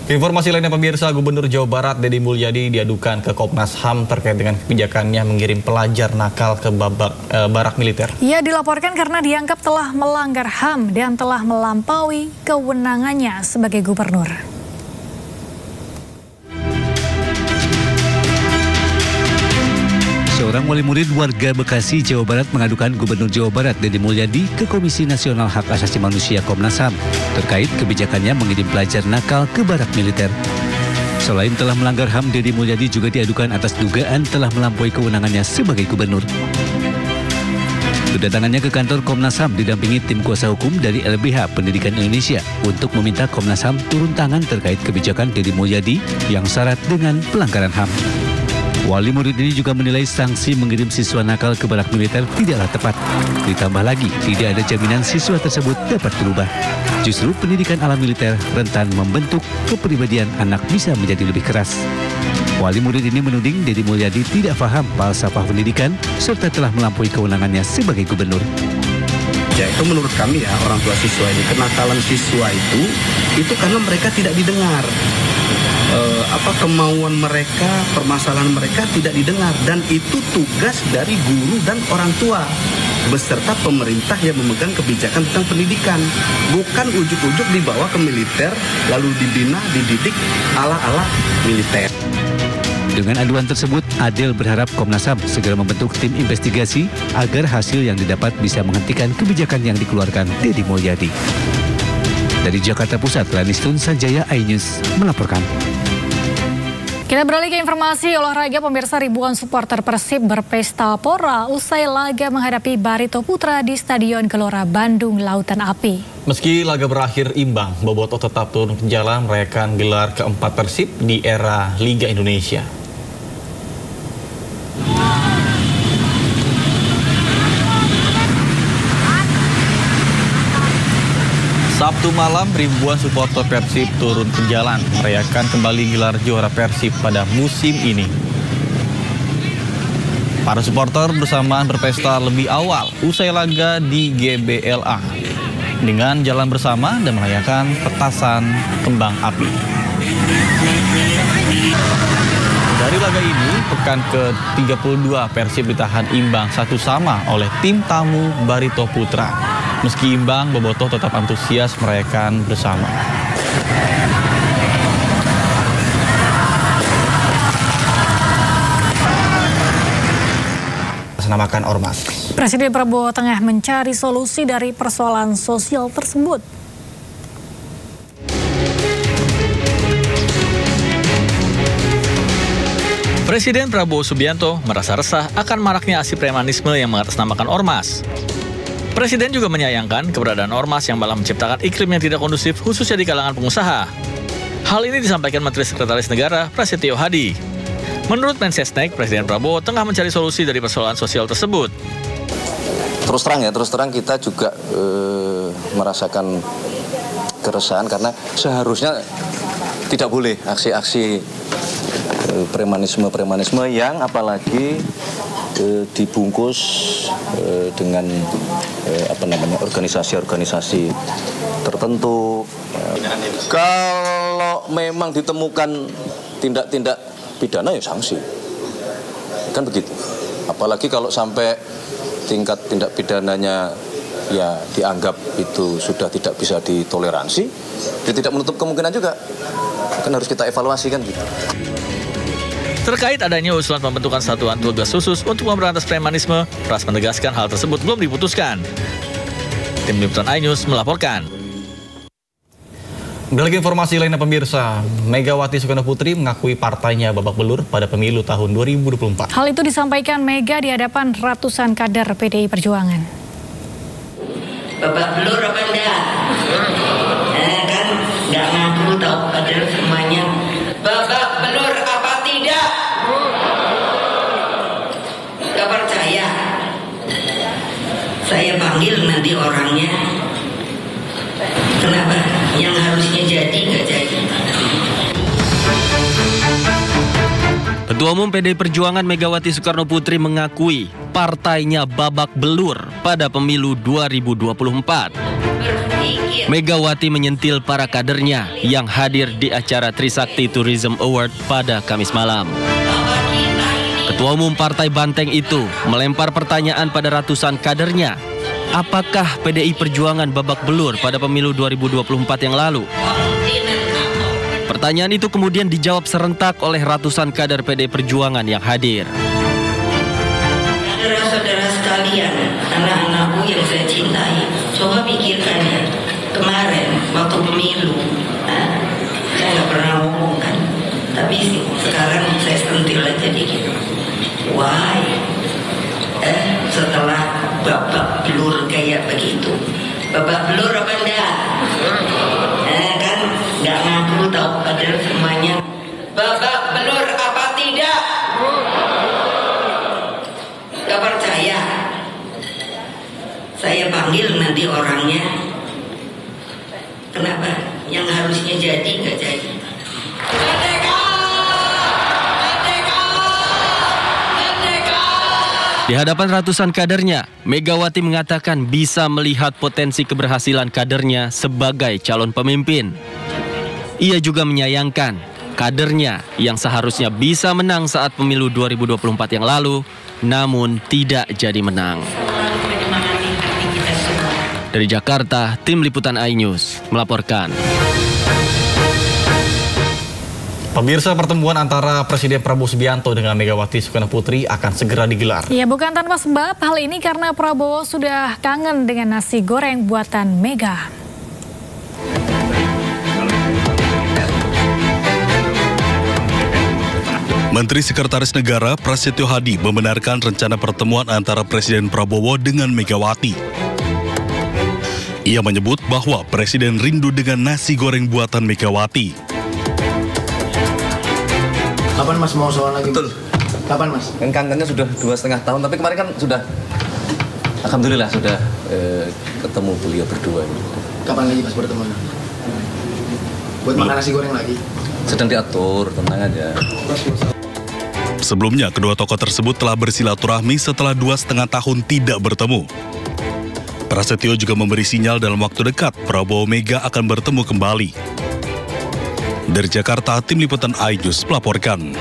Informasi lainnya pemirsa, Gubernur Jawa Barat Deddy Mulyadi diadukan ke Komnas HAM terkait dengan kebijakannya mengirim pelajar nakal ke barak militer. Ia dilaporkan karena dianggap telah melanggar HAM dan telah melampaui kewenangannya sebagai gubernur. Seorang wali murid warga Bekasi, Jawa Barat mengadukan Gubernur Jawa Barat Deddy Mulyadi ke Komisi Nasional Hak Asasi Manusia Komnas HAM terkait kebijakannya mengirim pelajar nakal ke barak militer. Selain telah melanggar HAM, Deddy Mulyadi juga diadukan atas dugaan telah melampaui kewenangannya sebagai gubernur. Kedatangannya ke kantor Komnas HAM didampingi tim kuasa hukum dari LBH Pendidikan Indonesia untuk meminta Komnas HAM turun tangan terkait kebijakan Deddy Mulyadi yang syarat dengan pelanggaran HAM. Wali murid ini juga menilai sanksi mengirim siswa nakal ke barak militer tidaklah tepat. Ditambah lagi, tidak ada jaminan siswa tersebut dapat berubah. Justru pendidikan ala militer rentan membentuk kepribadian anak bisa menjadi lebih keras. Wali murid ini menuding Deddy Mulyadi tidak paham falsafah pendidikan serta telah melampaui kewenangannya sebagai gubernur. Ya, itu menurut kami ya, orang tua siswa ini, kenakalan siswa itu karena mereka tidak didengar. Kemauan mereka, permasalahan mereka tidak didengar, dan itu tugas dari guru dan orang tua beserta pemerintah yang memegang kebijakan tentang pendidikan, bukan ujuk-ujuk dibawa ke militer lalu dibina, dididik ala-ala militer. Dengan aduan tersebut, Adel berharap Komnas HAM segera membentuk tim investigasi agar hasil yang didapat bisa menghentikan kebijakan yang dikeluarkan Deddy Mulyadi. Dari Jakarta Pusat, Lanistun Sanjaya, iNews melaporkan. Kita beralih ke informasi olahraga, pemirsa. Ribuan supporter Persib berpesta pora usai laga menghadapi Barito Putra di Stadion Gelora Bandung Lautan Api. Meski laga berakhir imbang, Bobotoh tetap turun ke jalan merayakan gelar keempat Persib di era Liga Indonesia. Sabtu malam, ribuan supporter Persib turun ke jalan merayakan kembali gelar juara Persib pada musim ini. Para supporter bersamaan berpesta lebih awal usai laga di GBLA dengan jalan bersama dan merayakan petasan kembang api. Dari laga ini, pekan ke-32 Persib ditahan imbang 1-1 oleh tim tamu Barito Putra. Meski imbang, Bobotoh tetap antusias merayakan bersama. Senamakan ormas. Presiden Prabowo tengah mencari solusi dari persoalan sosial tersebut. Presiden Prabowo Subianto merasa resah akan maraknya aksi premanisme yang mengatasnamakan ormas. Presiden juga menyayangkan keberadaan ormas yang malah menciptakan iklim yang tidak kondusif khususnya di kalangan pengusaha. Hal ini disampaikan Menteri Sekretaris Negara Prasetyo Hadi. Menurut Mensesnek, Presiden Prabowo tengah mencari solusi dari persoalan sosial tersebut. Terus terang kita juga merasakan keresahan karena seharusnya tidak boleh aksi-aksi premanisme yang apalagi dibungkus dengan organisasi-organisasi tertentu. Kalau memang ditemukan tindak-tindak pidana ya sanksi, kan begitu. Apalagi kalau sampai tingkat tindak pidananya ya dianggap itu sudah tidak bisa ditoleransi, dia tidak menutup kemungkinan juga. Kan harus kita evaluasi kan gitu. Terkait adanya usulan pembentukan satuan tugas khusus untuk memberantas premanisme, Pras menegaskan hal tersebut belum diputuskan. Tim Liputan iNews melaporkan. Beralih informasi lainnya pemirsa, Megawati Soekarno Putri mengakui partainya babak belur pada pemilu tahun 2024. Hal itu disampaikan Mega di hadapan ratusan kader PDI Perjuangan. Babak belur apa enggak? Kan nggak ngaku tahu kader semuanya. Babak belur apa tidak? Gak percaya? Saya panggil nanti orangnya. Kenapa? Yang harusnya jadi nggak jadi. Ketua Umum PDI Perjuangan Megawati Soekarno Putri mengakui partainya babak belur pada pemilu 2024. Megawati menyentil para kadernya yang hadir di acara Trisakti Tourism Award pada Kamis malam. Ketua Umum Partai Banteng itu melempar pertanyaan pada ratusan kadernya. Apakah PDI Perjuangan babak belur pada pemilu 2024 yang lalu? Pertanyaan itu kemudian dijawab serentak oleh ratusan kader PDI Perjuangan yang hadir. Saudara-saudara sekalian, anak-anakku yang saya cintai, coba pikirkan ya, kemarin waktu pemilu, saya nggak pernah ngomong kan, tapi sekarang saya sentil aja dikit. Why? Setelah babak belur kayak begitu, babak belur apa enggak? Kan nggak ngaku tahu padahal semuanya babak belur apa tidak? Gak percaya? Saya panggil nanti orangnya. Kenapa? Yang harusnya jadi nggak jadi. Di hadapan ratusan kadernya, Megawati mengatakan bisa melihat potensi keberhasilan kadernya sebagai calon pemimpin. Ia juga menyayangkan kadernya yang seharusnya bisa menang saat pemilu 2024 yang lalu, namun tidak jadi menang. Dari Jakarta, tim liputan iNews melaporkan. Pemirsa, pertemuan antara Presiden Prabowo Subianto dengan Megawati Soekarno Putri akan segera digelar. Ya, bukan tanpa sebab. Hal ini karena Prabowo sudah kangen dengan nasi goreng buatan Mega. Menteri Sekretaris Negara Prasetyo Hadi membenarkan rencana pertemuan antara Presiden Prabowo dengan Megawati. Ia menyebut bahwa Presiden rindu dengan nasi goreng buatan Megawati. Kapan Mas mau soal lagi? Betul. Kapan Mas? Kan kangennya sudah 2,5 tahun, tapi kemarin kan sudah, alhamdulillah sudah ketemu beliau berdua. Kapan lagi Mas bertemu? Buat makan nasi goreng lagi? Sedang diatur, tenang aja. Sebelumnya, kedua tokoh tersebut telah bersilaturahmi setelah 2,5 tahun tidak bertemu. Prasetyo juga memberi sinyal dalam waktu dekat Prabowo Mega akan bertemu kembali. Dari Jakarta, tim liputan iNews melaporkan.